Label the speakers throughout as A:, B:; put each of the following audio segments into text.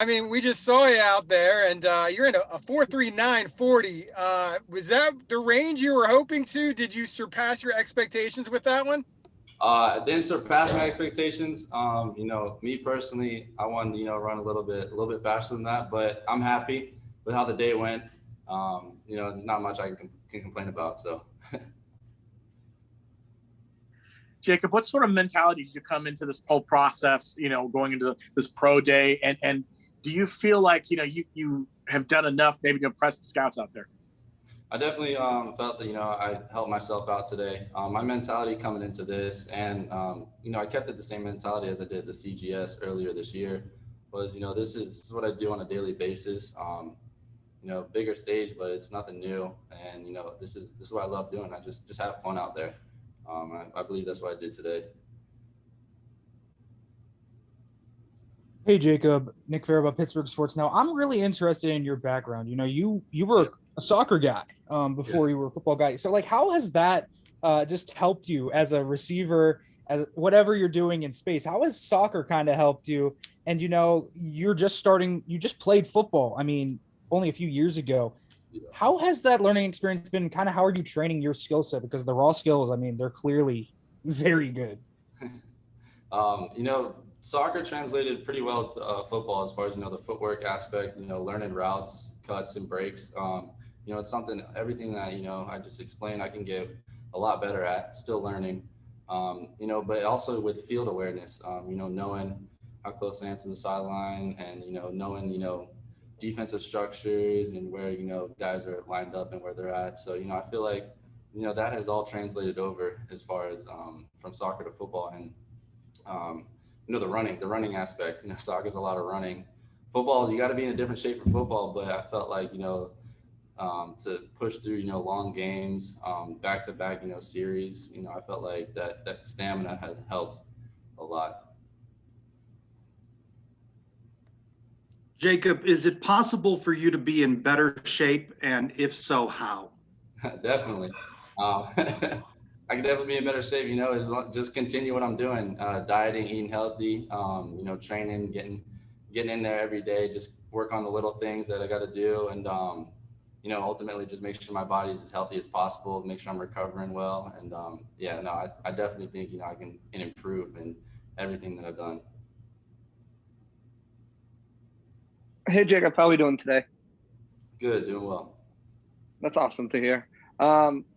A: I mean, we just saw you out there, and you're in a 4.3940. Was that the range you were hoping to? Did you surpass your expectations with that one?
B: It didn't surpass my expectations. Me personally, I wanted to, run a little bit faster than that, but I'm happy with how the day went. There's not much I can complain about. So,
C: Jacob, what sort of mentality did you come into this whole process, going into this pro day? And do you feel like, you have done enough maybe to impress the scouts out there?
B: I definitely felt that I helped myself out today. My mentality coming into this, and I kept it the same mentality as I did the CGS earlier this year. Was this is what I do on a daily basis. Bigger stage, but it's nothing new, and this is what I love doing. I just have fun out there. I believe that's what I did today.
D: Hey Jacob, Nick Farabee, Pittsburgh Sports. Now I'm really interested in your background. You were a soccer guy before you were a football guy. So like, how has that just helped you as a receiver, as whatever you're doing in space? How has soccer kind of helped you? And you're just starting. You just played football. I mean, only a few years ago.
B: Yeah.
D: How has that learning experience been? Kind of how are you training your skill set? Because the raw skills, I mean, they're clearly very good.
B: Soccer translated pretty well to football as far as the footwork aspect. Learning routes, cuts, and breaks. It's something everything that I just explained. I can get a lot better at. Still learning. But also with field awareness. Knowing how close I am to the sideline, and knowing defensive structures and where guys are lined up and where they're at. So I feel like that has all translated over as far as from soccer to football. And the running aspect. Soccer's a lot of running. Football is, you got to be in a different shape for football, but I felt like to push through long games, back to back series. I felt like that stamina had helped a lot.
E: Jacob, is it possible for you to be in better shape? And if so, how?
B: Definitely. I could definitely be in better shape. Is just continue what I'm doing, dieting, eating healthy, training, getting in there every day, just work on the little things that I got to do. And, ultimately just make sure my body is as healthy as possible, make sure I'm recovering well. And, I definitely think, I can improve in everything that I've done.
F: Hey Jacob, how are we doing today?
B: Good, doing well.
F: That's awesome to hear.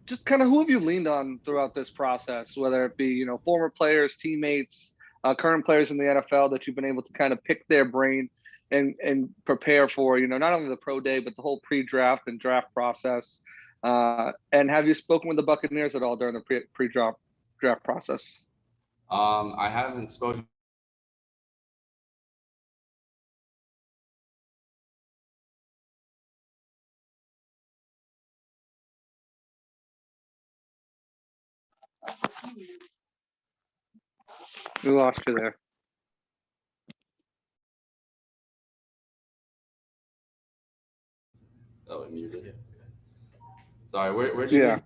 F: Just kind of who have you leaned on throughout this process, whether it be, former players, teammates, current players in the NFL that you've been able to kind of pick their brain and prepare for, not only the pro day, but the whole pre-draft and draft process. And have you spoken with the Buccaneers at all during the pre-draft process?
B: I haven't spoken.
F: We lost you there.
B: Oh, it muted. Sorry, where'd you lose?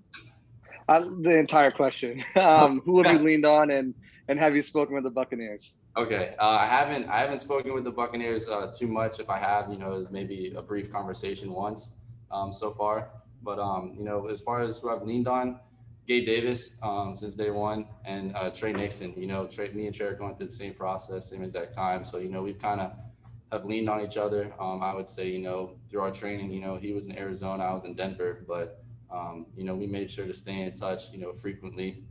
F: The entire question. Who have you leaned on, and have you spoken with the Buccaneers?
B: Okay, I haven't spoken with the Buccaneers too much. If I have, it was maybe a brief conversation once so far. But as far as who I've leaned on, Gabe Davis since day one, and Trey Nixon. Me and Trey are going through the same process, same exact time. So we've kind of have leaned on each other. I would say through our training, he was in Arizona, I was in Denver, but we made sure to stay in touch, frequently,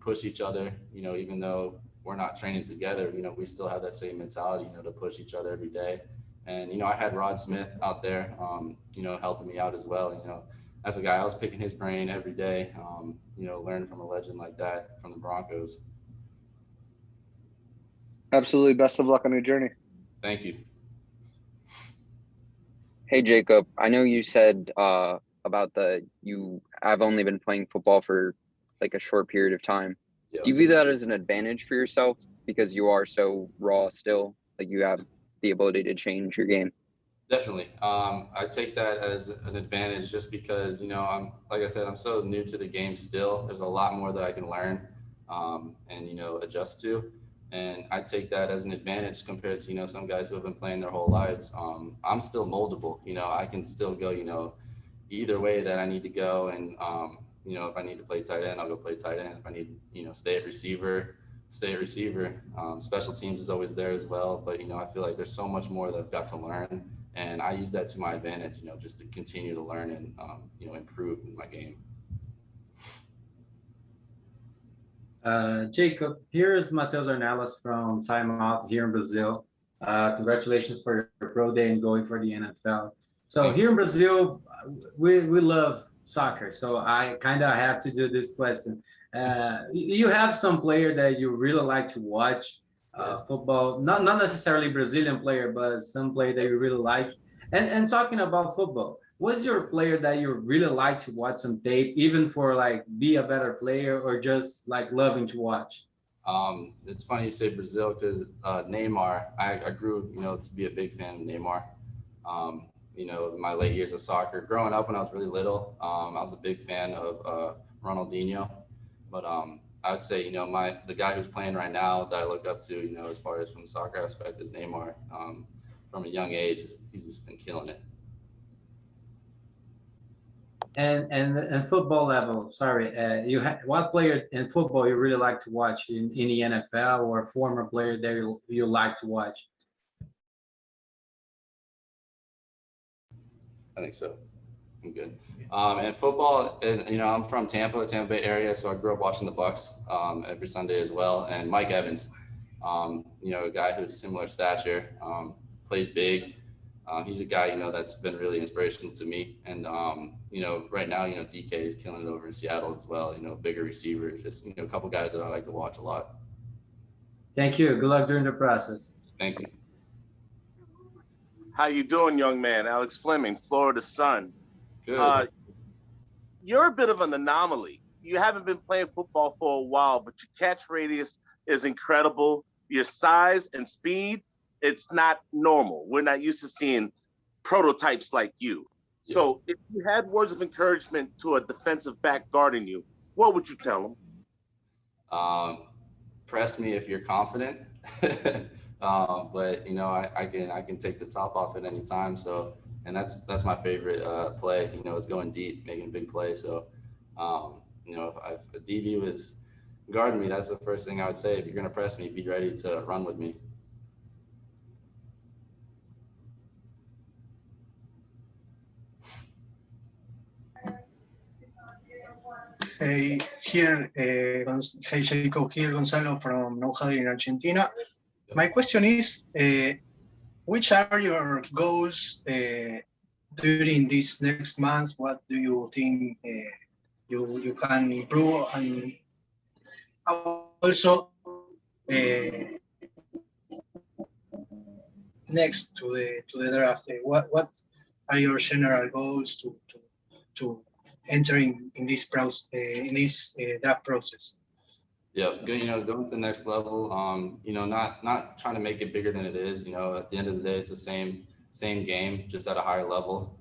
B: push each other. Even though we're not training together, we still have that same mentality, to push each other every day. And, I had Rod Smith out there, helping me out as well. As a guy, I was picking his brain every day, learning from a legend like that from the Broncos.
F: Absolutely. Best of luck on your journey.
B: Thank you.
G: Hey, Jacob, I know you said about I've only been playing football for like a short period of time.
B: Yeah.
G: Do you view that as an advantage for yourself because you are so raw still? Like you have the ability to change your game?
B: Definitely. I take that as an advantage just because, like I said, I'm so new to the game still. There's a lot more that I can learn and, adjust to. And I take that as an advantage compared to, some guys who have been playing their whole lives. I'm still moldable. I can still go, either way that I need to go. And, if I need to play tight end, I'll go play tight end. If I need, stay at receiver, stay at receiver. Special teams is always there as well. But, I feel like there's so much more that I've got to learn. And I use that to my advantage, just to continue to learn and, improve in my game.
H: Jacob, here's Matheus Ornelas from Time Out here in Brazil. Congratulations for your pro day and going for the NFL. So here in Brazil, we love soccer. So I kind of have to do this question. You have some player that you really like to watch football, not necessarily Brazilian player, but some player that you really like. And talking about football, what's your player that you really like to watch some tape, even for like be a better player or just like loving to watch?
B: It's funny you say Brazil because Neymar, I grew, to be a big fan of Neymar. In my late years of soccer, growing up when I was really little, I was a big fan of Ronaldinho. But I would say, the guy who's playing right now that I look up to, as far as from the soccer aspect is Neymar. From a young age, he's just been killing it.
H: And football level, sorry, what player in football you really like to watch in the NFL, or a former player that you like to watch?
B: I think so. I'm good. And football, and I'm from Tampa Bay area, so I grew up watching the Bucks every Sunday as well. And Mike Evans, a guy who's similar stature, plays big. He's a guy, that's been really inspirational to me. And, right now, DK is killing it over in Seattle as well, bigger receiver, just, a couple guys that I like to watch a lot.
H: Thank you. Good luck during the process.
B: Thank you.
I: How you doing, young man? Alex Fleming, Florida Sun.
B: Good.
I: You're a bit of an anomaly. You haven't been playing football for a while, but your catch radius is incredible. Your size and speed, it's not normal. We're not used to seeing prototypes like you. Yeah. So if you had words of encouragement to a defensive back guarding you, what would you tell him?
B: Press me if you're confident. But I can take the top off at any time. So, and that's my favorite play. Is going deep, making a big play. So, if a DB was guarding me, that's the first thing I would say. If you're gonna press me, be ready to run with me.
J: Hey, Jacob, here Gonzalo from Know in Argentina. My question is, which are your goals during this next month? What do you think you can improve? And also, next to the draft, what are your general goals to entering in this process, draft process?
B: Yeah, going to the next level. Not trying to make it bigger than it is. At the end of the day, it's the same game, just at a higher level.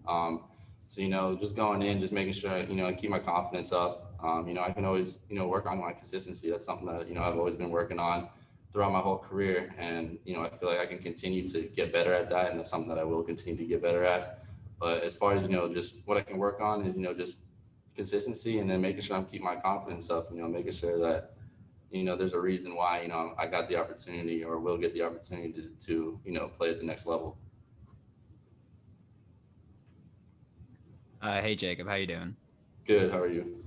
B: So just going in, just making sure I keep my confidence up. I can always work on my consistency. That's something that I've always been working on throughout my whole career, and I feel like I can continue to get better at that, and that's something that I will continue to get better at. But as far as just what I can work on is just consistency, and then making sure I'm keeping my confidence up. Making sure that there's a reason why I got the opportunity or will get the opportunity to play at the next level.
K: Hey Jacob, how you doing?
B: Good. How are you?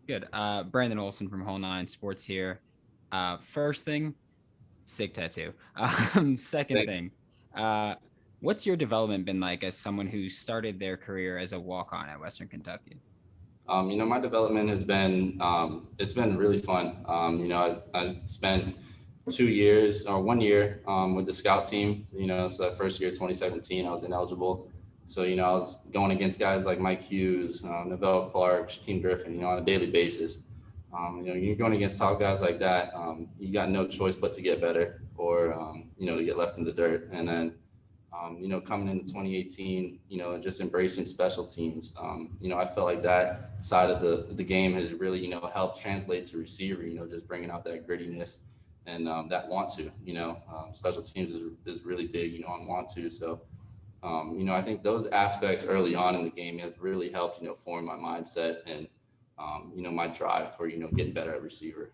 K: Good. Brandon Olson from Whole Nine Sports here. First thing, sick tattoo. Second thing, what's your development been like as someone who started their career as a walk-on at Western Kentucky?
B: My development has been, it's been really fun. I spent 1 year with the scout team, so that first year, 2017, I was ineligible. So, I was going against guys like Mike Hughes, Neville Clark, Shaquem Griffin, on a daily basis. You're going against top guys like that. You got no choice but to get better or, to get left in the dirt. And then, coming into 2018, just embracing special teams. I felt like that side of the game has really, helped translate to receiver, just bringing out that grittiness and that want to, special teams is really big, on want to. So, I think those aspects early on in the game have really helped, form my mindset and, my drive for, getting better at receiver.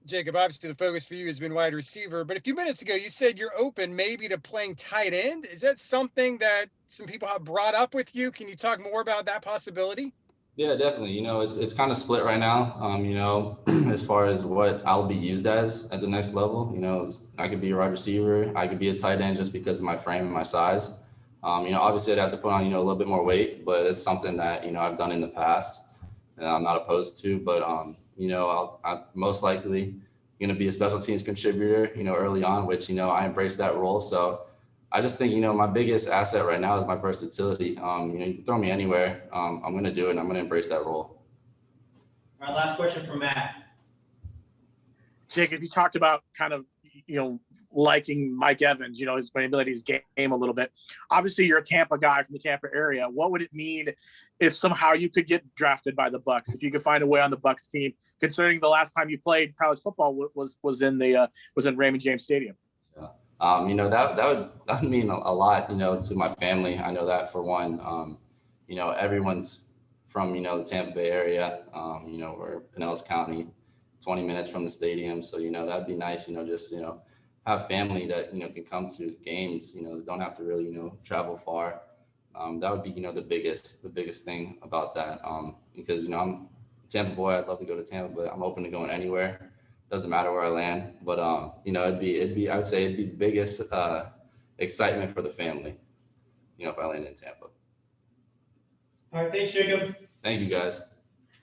A: Jacob, obviously the focus for you has been wide receiver, but a few minutes ago you said you're open maybe to playing tight end. Is that something that some people have brought up with you? Can you talk more about that possibility?
B: Yeah, definitely. It's kind of split right now. As far as what I'll be used as at the next level, I could be a wide receiver, I could be a tight end just because of my frame and my size. Obviously I'd have to put on, a little bit more weight, but it's something that, I've done in the past and I'm not opposed to, but, I'm most likely going to be a special teams contributor, early on, which, I embrace that role. So I just think, my biggest asset right now is my versatility. You can throw me anywhere. I'm going to do it. And I'm going to embrace that role.
L: All right, last question from Matt.
C: Jacob, you talked about kind of, liking Mike Evans, his ability, his game a little bit. Obviously, you're a Tampa guy from the Tampa area. What would it mean if somehow you could get drafted by the Bucs? If you could find a way on the Bucs team, considering the last time you played college football was in Raymond James Stadium.
B: Yeah. That would mean a lot, to my family. I know that for one. Everyone's from, the Tampa Bay area, we're Pinellas County, 20 minutes from the stadium. So, that'd be nice, just, have family that, can come to games, don't have to really, travel far. That would be, the biggest thing about that. Because, I'm a Tampa boy, I'd love to go to Tampa, but I'm open to going anywhere. Doesn't matter where I land, but, it'd be, I would say it'd be the biggest, excitement for the family, if I land in Tampa.
L: All right, thanks, Jacob.
B: Thank you, guys.